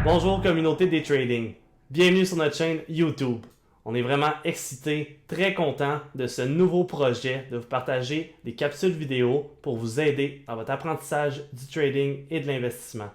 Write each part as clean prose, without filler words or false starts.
Bonjour communauté des trading. Bienvenue sur notre chaîne YouTube. On est vraiment excités, très contents de ce nouveau projet de vous partager des capsules vidéo pour vous aider dans votre apprentissage du trading et de l'investissement.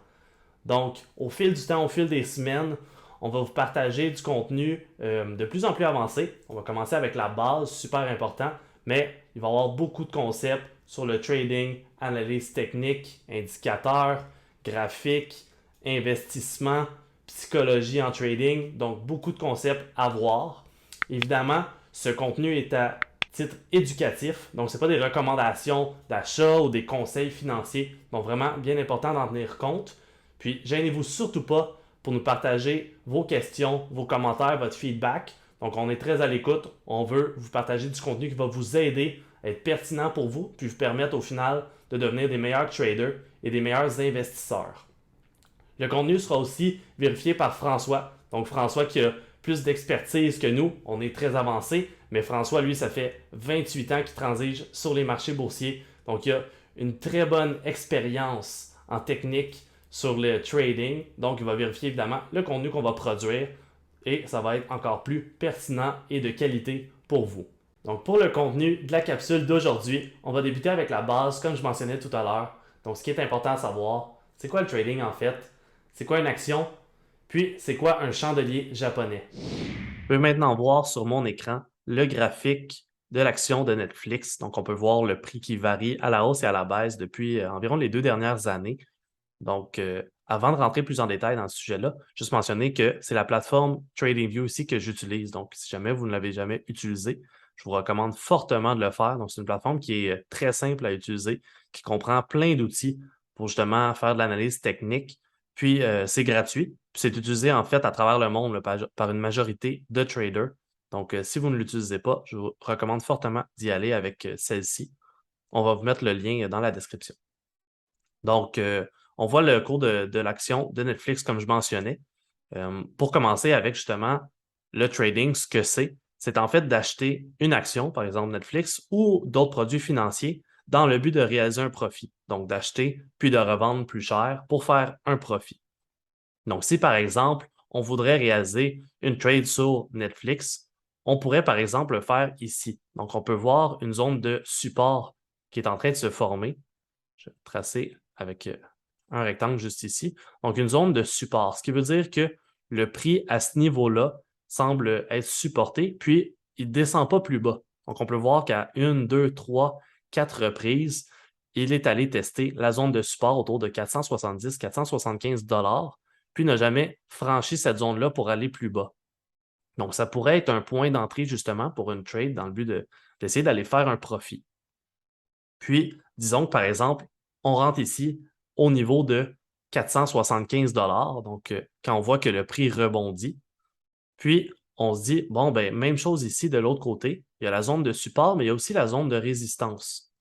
Donc, au fil du temps, au fil des semaines, on va vous partager du contenu de plus en plus avancé. On va commencer avec la base, super important, mais il va y avoir beaucoup de concepts sur le trading, analyse technique, indicateurs, graphiques, investissement, psychologie en trading. Donc, beaucoup de concepts à voir. Évidemment, ce contenu est à titre éducatif. Donc, ce n'est pas des recommandations d'achat ou des conseils financiers. Donc, vraiment, bien important d'en tenir compte. Puis, gênez-vous surtout pas pour nous partager vos questions, vos commentaires, votre feedback. Donc, on est très à l'écoute. On veut vous partager du contenu qui va vous aider à être pertinent pour vous, puis vous permettre au final de devenir des meilleurs traders et des meilleurs investisseurs. Le contenu sera aussi vérifié par François. Donc, François qui a plus d'expertise que nous, on est très avancé, mais François, lui, ça fait 28 ans qu'il transige sur les marchés boursiers. Donc, il a une très bonne expérience en technique sur le trading. Donc, il va vérifier évidemment le contenu qu'on va produire et ça va être encore plus pertinent et de qualité pour vous. Donc, pour le contenu de la capsule d'aujourd'hui, on va débuter avec la base, comme je mentionnais tout à l'heure. Donc, ce qui est important à savoir, c'est quoi le trading en fait? C'est quoi une action? Puis, c'est quoi un chandelier japonais? Je peux maintenant voir sur mon écran le graphique de l'action de Netflix. Donc, on peut voir le prix qui varie à la hausse et à la baisse depuis environ les 2 dernières années. Donc, avant de rentrer plus en détail dans ce sujet-là, juste mentionner que c'est la plateforme TradingView ici que j'utilise. Donc, si jamais vous ne l'avez jamais utilisée, je vous recommande fortement de le faire. Donc, c'est une plateforme qui est très simple à utiliser, qui comprend plein d'outils pour justement faire de l'analyse technique. Puis, c'est gratuit. Puis, c'est utilisé en fait à travers le monde là, par une majorité de traders. Donc, si vous ne l'utilisez pas, je vous recommande fortement d'y aller avec celle-ci. On va vous mettre le lien dans la description. Donc, on voit le cours de l'action de Netflix, comme je mentionnais. Pour commencer avec justement le trading, ce que c'est en fait d'acheter une action, par exemple Netflix, ou d'autres produits financiers dans le but de réaliser un profit. Donc, d'acheter puis de revendre plus cher pour faire un profit. Donc, si par exemple, on voudrait réaliser une trade sur Netflix, on pourrait par exemple le faire ici. Donc, on peut voir une zone de support qui est en train de se former. Je vais tracer avec un rectangle juste ici. Donc, une zone de support, ce qui veut dire que le prix à ce niveau-là semble être supporté, puis il ne descend pas plus bas. Donc, on peut voir qu'à 1, 2, 3, 4 reprises, il est allé tester la zone de support autour de 470-475 $, puis n'a jamais franchi cette zone-là pour aller plus bas. Donc, ça pourrait être un point d'entrée justement pour une trade dans le but d'essayer d'aller faire un profit. Puis, disons que par exemple, on rentre ici au niveau de 475 $. Donc, quand on voit que le prix rebondit, puis on se dit, bon, ben, même chose ici de l'autre côté. Il y a la zone de support, mais il y a aussi la zone de résistance.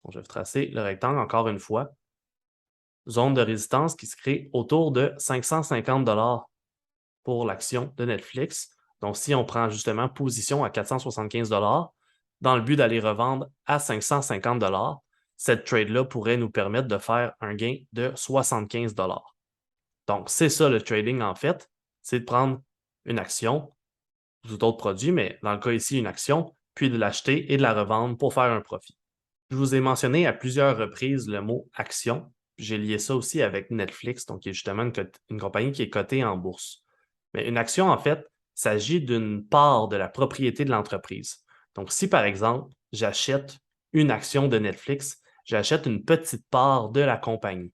Donc, je vais tracer le rectangle encore une fois. Zone de résistance qui se crée autour de 550 $ pour l'action de Netflix. Donc, si on prend justement position à 475 $ dans le but d'aller revendre à 550 $, cette trade-là pourrait nous permettre de faire un gain de 75 $. Donc, c'est ça le trading en fait, c'est de prendre une action ou d'autres produits, mais dans le cas ici, une action, puis de l'acheter et de la revendre pour faire un profit. Je vous ai mentionné à plusieurs reprises le mot action. J'ai lié ça aussi avec Netflix, donc qui est justement une compagnie qui est cotée en bourse. Mais une action, en fait, s'agit d'une part de la propriété de l'entreprise. Donc, si par exemple, j'achète une action de Netflix, j'achète une petite part de la compagnie.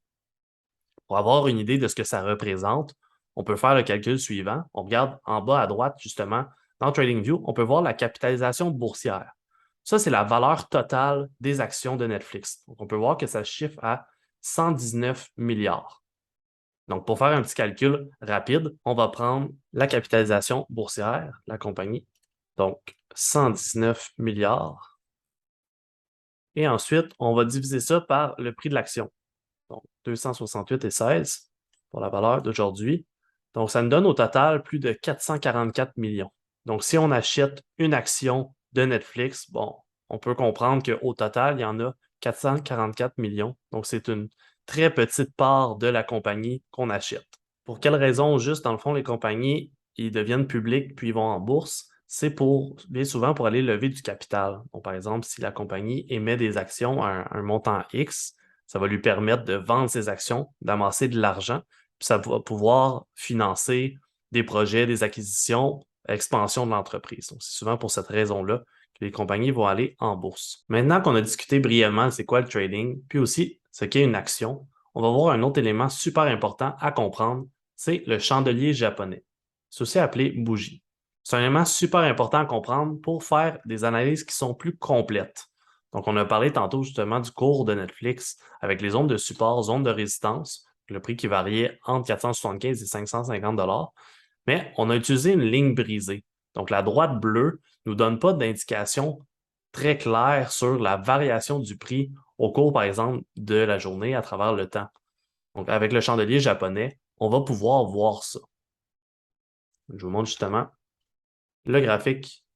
Pour avoir une idée de ce que ça représente, on peut faire le calcul suivant. On regarde en bas à droite, justement, dans TradingView, on peut voir la capitalisation boursière. Ça, c'est la valeur totale des actions de Netflix. Donc, on peut voir que ça chiffre à 119 milliards. Donc, pour faire un petit calcul rapide, on va prendre la capitalisation boursière de la compagnie, donc 119 milliards. Et ensuite, on va diviser ça par le prix de l'action. Donc, 268,16 pour la valeur d'aujourd'hui. Donc, ça nous donne au total plus de 444 millions. Donc, si on achète une action de Netflix, bon, on peut comprendre qu'au total, il y en a 444 millions. Donc, c'est une très petite part de la compagnie qu'on achète Pour quelles raisons, juste dans le fond, les compagnies, ils deviennent publics puis ils vont en bourse? C'est bien souvent pour aller lever du capital. Donc, par exemple, si la compagnie émet des actions à un montant X, ça va lui permettre de vendre ses actions, d'amasser de l'argent, puis ça va pouvoir financer des projets, des acquisitions, expansion de l'entreprise. Donc, c'est souvent pour cette raison-là que les compagnies vont aller en bourse. Maintenant qu'on a discuté brièvement c'est quoi le trading, puis aussi ce qu'est une action, on va voir un autre élément super important à comprendre, c'est le chandelier japonais. C'est aussi appelé bougie. C'est un élément super important à comprendre pour faire des analyses qui sont plus complètes. Donc, on a parlé tantôt justement du cours de Netflix avec les zones de support, zones de résistance, le prix qui variait entre 475 et 550 $. Mais on a utilisé une ligne brisée. Donc, la droite bleue ne nous donne pas d'indication très claire sur la variation du prix au cours, par exemple, de la journée à travers le temps. Donc, avec le chandelier japonais, on va pouvoir voir ça. Je vous montre justement le graphique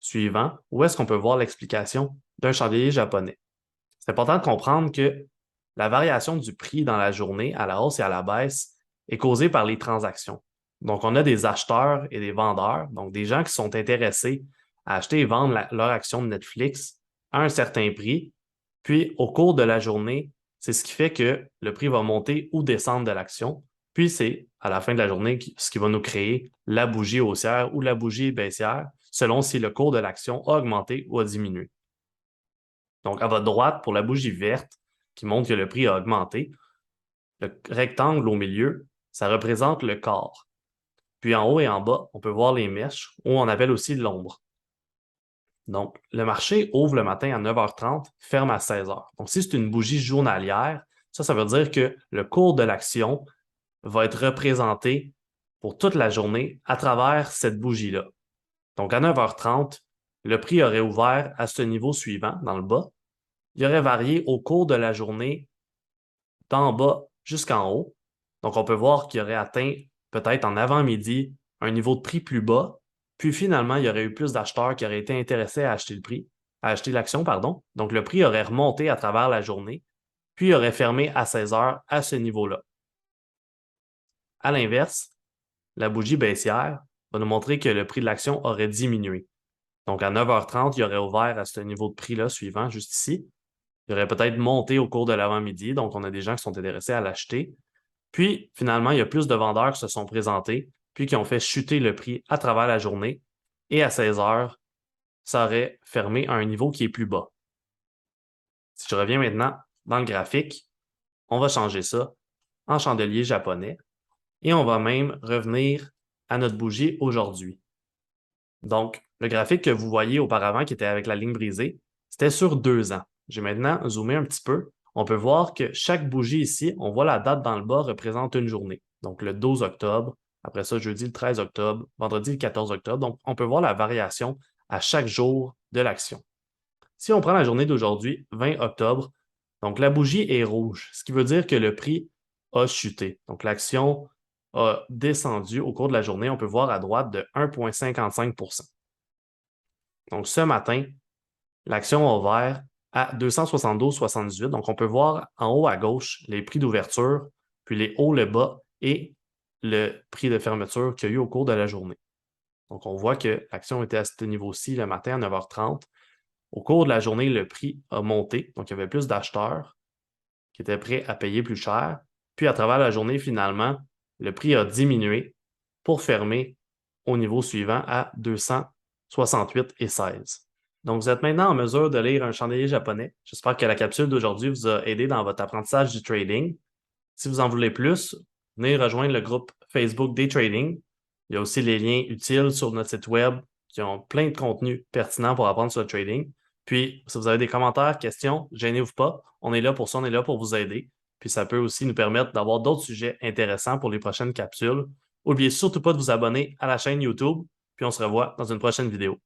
suivant, où est-ce qu'on peut voir l'explication d'un chandelier japonais. C'est important de comprendre que la variation du prix dans la journée, à la hausse et à la baisse, est causée par les transactions. Donc, on a des acheteurs et des vendeurs, donc des gens qui sont intéressés à acheter et vendre leur action de Netflix à un certain prix. Puis, au cours de la journée, c'est ce qui fait que le prix va monter ou descendre de l'action. Puis, c'est à la fin de la journée ce qui va nous créer la bougie haussière ou la bougie baissière, selon si le cours de l'action a augmenté ou a diminué. Donc, à votre droite, pour la bougie verte, qui montre que le prix a augmenté, le rectangle au milieu, ça représente le quart. Puis en haut et en bas, on peut voir les mèches, ou on appelle aussi l'ombre. Donc, le marché ouvre le matin à 9h30, ferme à 16h. Donc, si c'est une bougie journalière, ça veut dire que le cours de l'action va être représenté pour toute la journée à travers cette bougie-là. Donc, à 9h30, le prix aurait ouvert à ce niveau suivant, dans le bas. Il aurait varié au cours de la journée d'en bas jusqu'en haut. Donc, on peut voir qu'il aurait atteint peut-être en avant-midi un niveau de prix plus bas. Puis finalement, il y aurait eu plus d'acheteurs qui auraient été intéressés à acheter l'action, pardon. Donc, le prix aurait remonté à travers la journée, puis il aurait fermé à 16 heures à ce niveau-là. À l'inverse, la bougie baissière va nous montrer que le prix de l'action aurait diminué. Donc, à 9h30, il aurait ouvert à ce niveau de prix-là suivant, juste ici. Il aurait peut-être monté au cours de l'avant-midi, donc on a des gens qui sont intéressés à l'acheter. Puis, finalement, il y a plus de vendeurs qui se sont présentés, puis qui ont fait chuter le prix à travers la journée. Et à 16 heures, ça aurait fermé à un niveau qui est plus bas. Si je reviens maintenant dans le graphique, on va changer ça en chandelier japonais et on va même revenir à notre bougie aujourd'hui. Donc, le graphique que vous voyez auparavant qui était avec la ligne brisée, c'était sur 2 ans. J'ai maintenant zoomé un petit peu. On peut voir que chaque bougie ici, on voit la date dans le bas représente une journée. Donc, le 12 octobre, après ça, jeudi le 13 octobre, vendredi le 14 octobre. Donc, on peut voir la variation à chaque jour de l'action. Si on prend la journée d'aujourd'hui, 20 octobre, donc la bougie est rouge, ce qui veut dire que le prix a chuté. Donc, l'action a descendu au cours de la journée. On peut voir à droite de 1,55 %. Donc, ce matin, l'action a ouvert à 272,78. Donc, on peut voir en haut à gauche les prix d'ouverture, puis les hauts, le bas et le prix de fermeture qu'il y a eu au cours de la journée. Donc, on voit que l'action était à ce niveau-ci le matin à 9h30. Au cours de la journée, le prix a monté. Donc, il y avait plus d'acheteurs qui étaient prêts à payer plus cher. Puis, à travers la journée, finalement, le prix a diminué pour fermer au niveau suivant à 268,16. Donc, vous êtes maintenant en mesure de lire un chandelier japonais. J'espère que la capsule d'aujourd'hui vous a aidé dans votre apprentissage du trading. Si vous en voulez plus, venez rejoindre le groupe Facebook Day Trading. Il y a aussi les liens utiles sur notre site web qui ont plein de contenus pertinents pour apprendre sur le trading. Puis, si vous avez des commentaires, questions, gênez-vous pas. On est là pour ça, on est là pour vous aider. Puis, ça peut aussi nous permettre d'avoir d'autres sujets intéressants pour les prochaines capsules. N'oubliez surtout pas de vous abonner à la chaîne YouTube. Puis, on se revoit dans une prochaine vidéo.